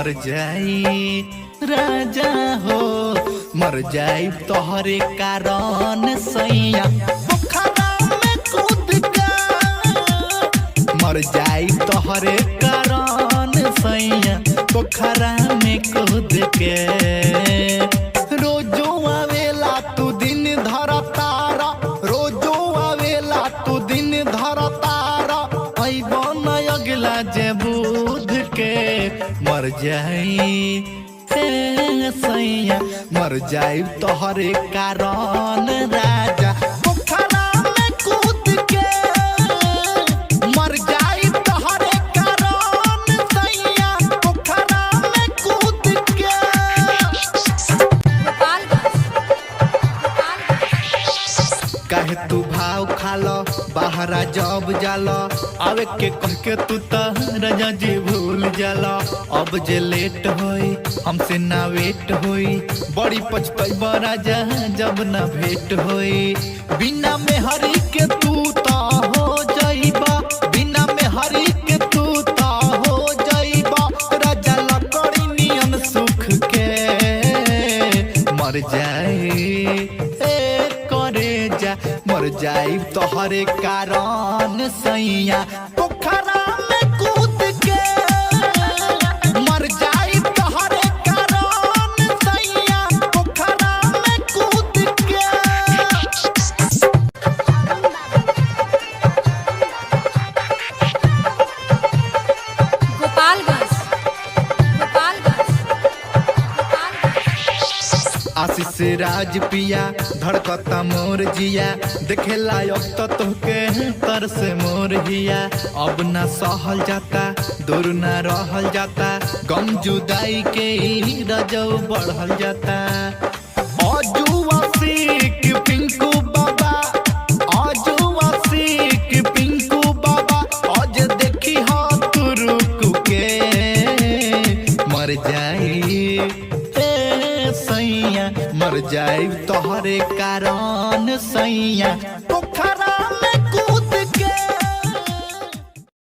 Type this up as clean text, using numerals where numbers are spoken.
मर जाई राजा हो, मर जाई तोहरे कारण सैया पोखरा में कूद के, मर जाई तोहरे कारण सैया पोखरा में कूद के। रोजो आवेला तू दिन धर तारा, रोजो आवेला तू दिन धर तारा, अइबो न अगला जे बुध के। मर जाई सैया मर जाई तोहरे कारण राजा पोखरा में कूद के, मर जाई तोहरे कारण सैया पोखरा में कूद के। काहे तू भाव खालो बाहरा जब जाला, आवे के कह के तू त राजा जी भूल जाला। अब जे लेट होई हमसे ना वेट होई, बड़ी पछताई राजा जब ना भेंट होई। बिना में हरी के तू ता हो जाइबा, बिना में हरी के तू ता हो जाइबा, राजा लकड़ी नियन सुख के। मर जाई करे जा, मर जाई तोहरे कारण सैया पोखरा में कूद के, मर जाई तोहरे कारण सैया पोखरा में कूद के। आशीष राज पिया धड़कता मोर जिया, देखे लायक तो तोहके तर से मोर हिया। अब ना सहल जाता दूर ना रहल जाता, गम जुदाई के रजऊ बढ़ल जाता। आजुआ सीख पिंकू बाबा, आजुआ सीख पिंकू बाबा, आज देखी हो तू रुक के। मर जाई सैया मर जाई तोहरे कारण सैया।